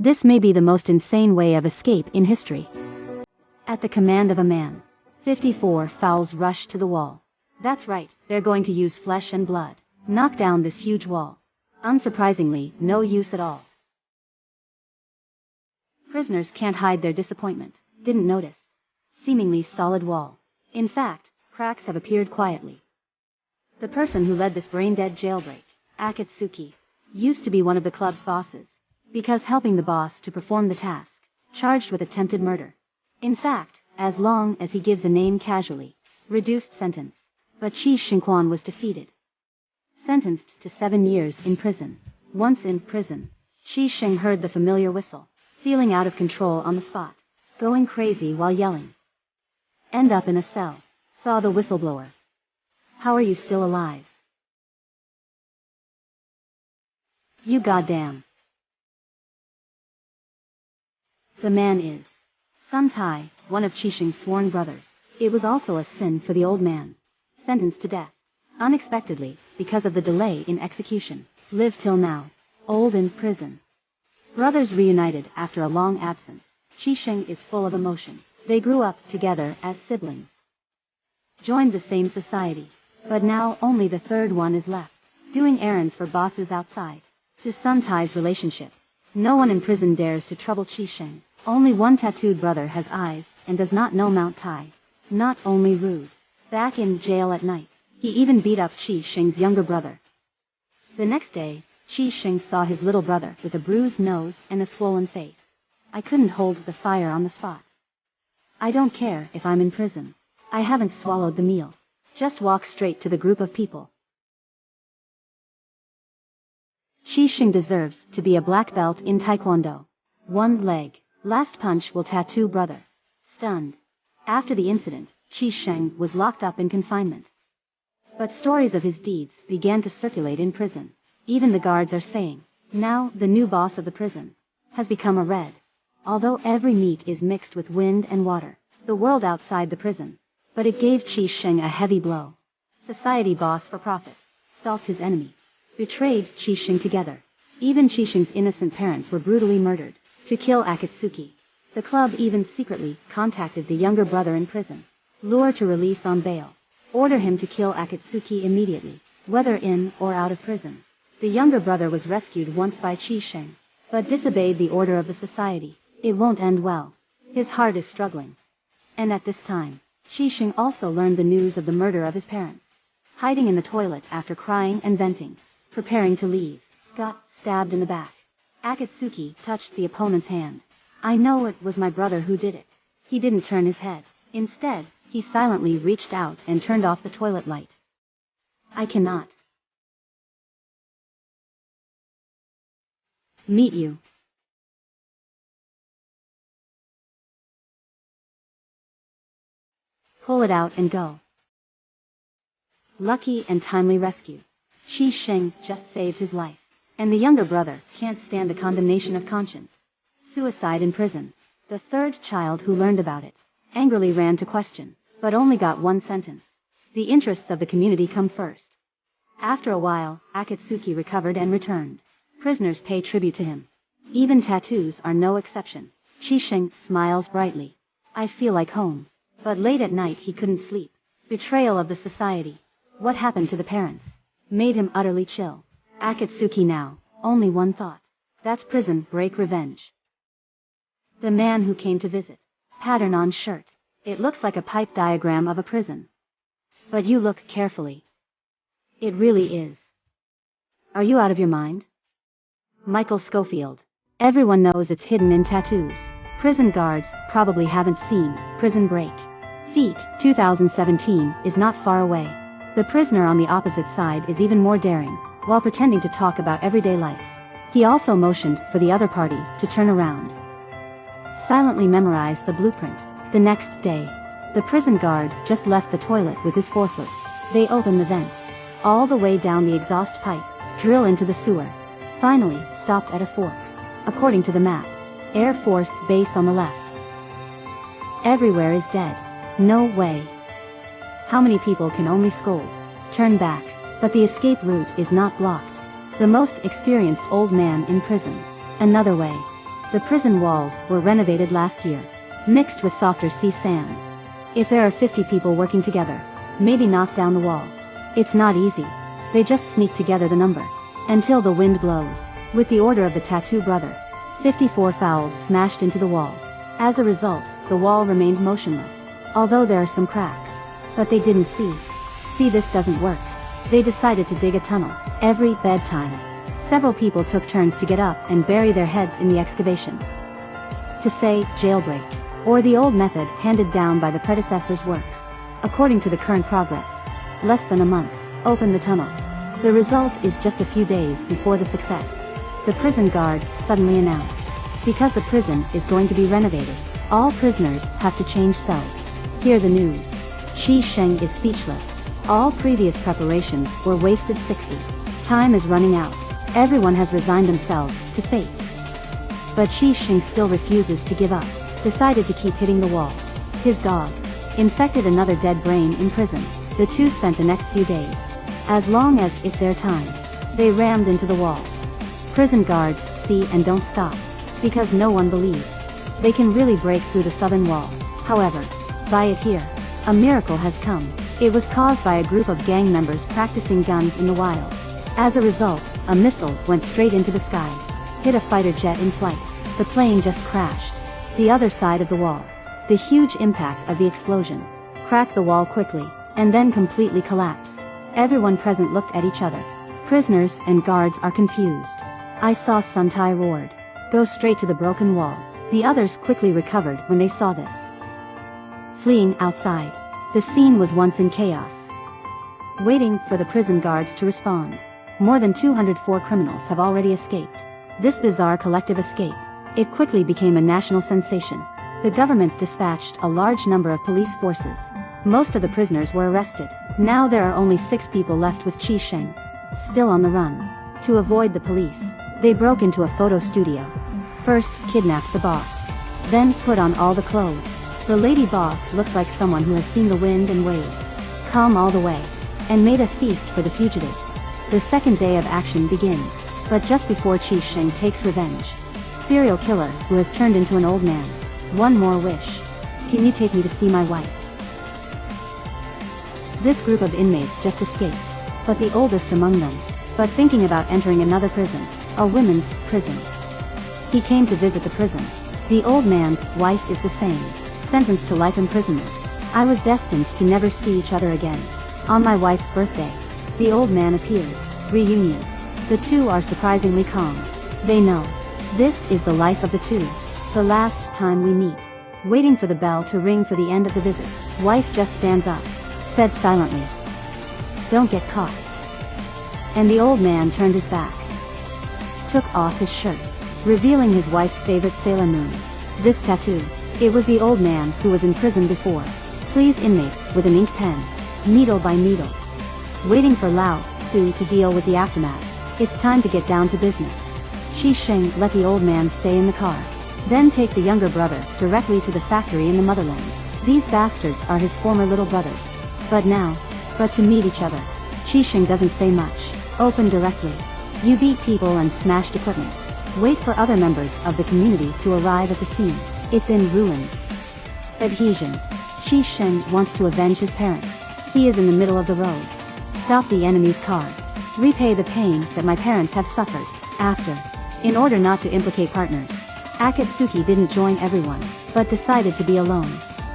This may be the most insane way of escape in history. At the command of a man, 54 fowls rushed to the wall. That's right, they're going to use flesh and blood. Knock down this huge wall. Unsurprisingly, no use at all. Prisoners can't hide their disappointment. Didn't notice. Seemingly solid wall. In fact, cracks have appeared quietly. The person who led this brain-dead jailbreak, Akatsuki, used to be one of the club's bosses, because helping the boss to perform the task, charged with attempted murder. In fact, as long as he gives a name casually, reduced sentence. But Qi Xingquan was defeated. Sentenced to 7 years in prison. Once in prison, Qi Xing heard the familiar whistle, feeling out of control on the spot, going crazy while yelling. End up in a cell, saw the whistleblower. How are you still alive? You goddamn. The man is Sun Tai, one of Qi Xing's sworn brothers. It was also a sin for the old man, sentenced to death, unexpectedly, because of the delay in execution, lived till now, old in prison. Brothers reunited after a long absence. Qi Xing is full of emotion. They grew up together as siblings. Joined the same society, but now only the third one is left, doing errands for bosses outside. To Sun Tai's relationship, no one in prison dares to trouble Qi Xing. Only one tattooed brother has eyes and does not know Mount Tai. Not only rude. Back in jail at night, he even beat up Qi Xing's younger brother. The next day, Qi Xing saw his little brother with a bruised nose and a swollen face. I couldn't hold the fire on the spot. I don't care if I'm in prison. I haven't swallowed the meal. Just walk straight to the group of people. Qi Xing deserves to be a black belt in Taekwondo. One leg. Last punch will tattoo brother. Stunned. After the incident, Qi Xing was locked up in confinement. But stories of his deeds began to circulate in prison. Even the guards are saying, now the new boss of the prison has become a red. Although every meat is mixed with wind and water, the world outside the prison. But it gave Qi Xing a heavy blow. Society boss for profit. Stalked his enemy. Betrayed Qi Xing together. Even Qi Xing's innocent parents were brutally murdered. To kill Akatsuki. The club even secretly contacted the younger brother in prison. Lure to release on bail. Order him to kill Akatsuki immediately, whether in or out of prison. The younger brother was rescued once by Qi Xing, but disobeyed the order of the society. It won't end well. His heart is struggling. And at this time, Qi Xing also learned the news of the murder of his parents. Hiding in the toilet after crying and venting, preparing to leave, got stabbed in the back. Akatsuki touched the opponent's hand. I know it was my brother who did it. He didn't turn his head. Instead, he silently reached out and turned off the toilet light. I cannot meet you. Pull it out and go. Lucky and timely rescue. Qi Xing just saved his life. And the younger brother can't stand the condemnation of conscience. Suicide in prison. The third child who learned about it angrily ran to question, but only got one sentence. The interests of the community come first. After a while, Akatsuki recovered and returned. Prisoners pay tribute to him. Even tattoos are no exception. Qi Xing smiles brightly. I feel like home. But late at night he couldn't sleep. Betrayal of the society. What happened to the parents? Made him utterly chill. Akatsuki now, only one thought. That's prison break revenge. The man who came to visit. Pattern on shirt. It looks like a pipe diagram of a prison. But you look carefully. It really is. Are you out of your mind? Michael Schofield. Everyone knows it's hidden in tattoos. Prison guards probably haven't seen Prison Break. Feet, 2017, is not far away. The prisoner on the opposite side is even more daring, while pretending to talk about everyday life. He also motioned for the other party to turn around. Silently memorized the blueprint. The next day, the prison guard just left the toilet with his forefoot. They open the vents, all the way down the exhaust pipe, drill into the sewer. Finally, stopped at a fork. According to the map, Air Force Base on the left. Everywhere is dead. No way. How many people can only scold? Turn back. But the escape route is not blocked. The most experienced old man in prison. Another way. The prison walls were renovated last year, mixed with softer sea sand. If there are 50 people working together, maybe knock down the wall. It's not easy. They just sneak together the number, until the wind blows. With the order of the tattoo brother, 54 fowls smashed into the wall. As a result, the wall remained motionless, although there are some cracks. But they didn't see this doesn't work. They decided to dig a tunnel. Every bedtime, several people took turns to get up and bury their heads in the excavation. To say jailbreak, or the old method handed down by the predecessor's works. According to the current progress, less than a month, open the tunnel. The result is just a few days before the success. The prison guard suddenly announced, because the prison is going to be renovated, all prisoners have to change cells. Hear the news. Qi Sheng is speechless. All previous preparations were wasted. 60. Time is running out. Everyone has resigned themselves to fate. But Qi Sheng still refuses to give up, decided to keep hitting the wall. His dog infected another dead brain in prison. The two spent the next few days, as long as it's their time, they rammed into the wall. Prison guards see and don't stop, because no one believes they can really break through the southern wall. However, by it here, a miracle has come. It was caused by a group of gang members practicing guns in the wild. As a result, a missile went straight into the sky, hit a fighter jet in flight. The plane just crashed. The other side of the wall. The huge impact of the explosion cracked the wall quickly, and then completely collapsed. Everyone present looked at each other. Prisoners and guards are confused. I saw Sun Tai roared, go straight to the broken wall. The others quickly recovered when they saw this. Fleeing outside. The scene was once in chaos, waiting for the prison guards to respond. More than 204 criminals have already escaped. This bizarre collective escape, it quickly became a national sensation. The government dispatched a large number of police forces. Most of the prisoners were arrested. Now there are only 6 people left with Qi Sheng, still on the run. To avoid the police, they broke into a photo studio. First kidnapped the boss, then put on all the clothes. The lady boss looks like someone who has seen the wind and waves, calm all the way, and made a feast for the fugitives. The second day of action begins, but just before Qi Sheng takes revenge, serial killer who has turned into an old man. One more wish. Can you take me to see my wife? This group of inmates just escaped, but the oldest among them, but thinking about entering another prison, a women's prison. He came to visit the prison. The old man's wife is the same, sentenced to life imprisonment. I was destined to never see each other again. On my wife's birthday, the old man appeared. Reunion. The two are surprisingly calm. They know this is the life of the two. The last time we meet. Waiting for the bell to ring for the end of the visit. Wife just stands up, said silently, "Don't get caught." And the old man turned his back, took off his shirt, revealing his wife's favorite Sailor Moon. This tattoo. It was the old man who was in prison before. Please inmates with an ink pen, needle by needle. Waiting for Lao Tzu to deal with the aftermath. It's time to get down to business. Qi Sheng let the old man stay in the car, then take the younger brother directly to the factory in the motherland. These bastards are his former little brothers. But to meet each other. Qi Sheng doesn't say much. Open directly. You beat people and smashed equipment. Wait for other members of the community to arrive at the scene. It's in ruins. Adhesion. Qi Sheng wants to avenge his parents. He is in the middle of the road. Stop the enemy's car. Repay the pain that my parents have suffered. After. In order not to implicate partners, Akatsuki didn't join everyone, but decided to be alone.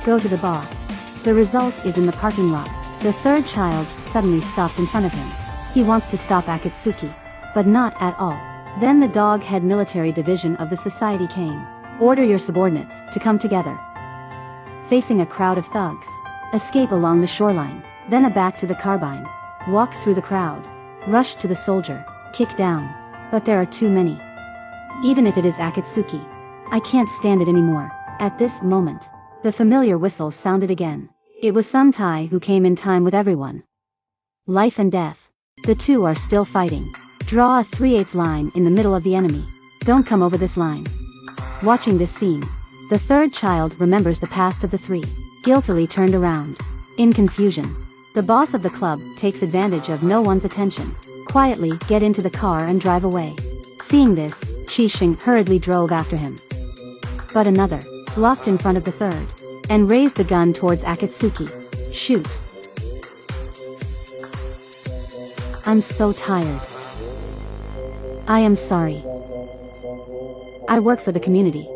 Go to the boss. The result is in the parking lot. The third child suddenly stopped in front of him. He wants to stop Akatsuki, but not at all. Then the dog head military division of the society came. Order your subordinates to come together. Facing a crowd of thugs. Escape along the shoreline, then a back to the carbine. Walk through the crowd. Rush to the soldier. Kick down. But there are too many. Even if it is Akatsuki. I can't stand it anymore. At this moment, the familiar whistle sounded again. It was Sun Tai who came in time with everyone. Life and death. The two are still fighting. Draw a 3/8 line in the middle of the enemy. Don't come over this line. Watching this scene, the third child remembers the past of the three. Guiltily turned around. In confusion, the boss of the club takes advantage of no one's attention. Quietly get into the car and drive away. Seeing this, Qixing hurriedly drove after him. But another, blocked in front of the third, and raised the gun towards Akatsuki. Shoot. I'm so tired. I am sorry. I work for the community.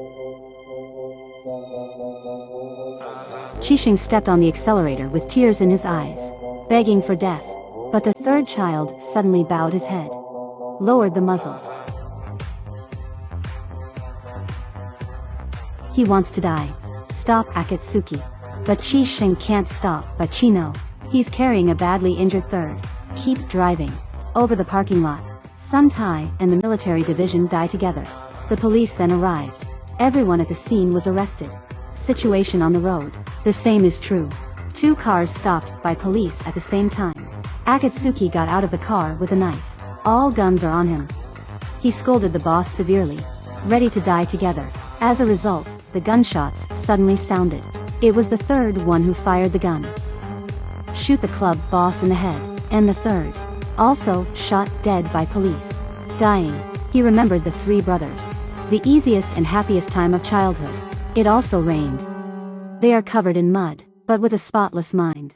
Qixing stepped on the accelerator with tears in his eyes, begging for death. But the third child suddenly bowed his head, lowered the muzzle. He wants to die. Stop Akatsuki. But Qixing can't stop, but Chino. He's carrying a badly injured third. Keep driving. Over the parking lot, Sun Tai and the military division die together. The police then arrived. Everyone at the scene was arrested. Situation on the road. The same is true. 2 cars stopped by police at the same time. Akatsuki got out of the car with a knife. All guns are on him. He scolded the boss severely. Ready to die together. As a result, the gunshots suddenly sounded. It was the third one who fired the gun. Shoot the club boss in the head, and the third, also shot dead by police. Dying, he remembered the 3 brothers. The easiest and happiest time of childhood. It also rained. They are covered in mud, but with a spotless mind.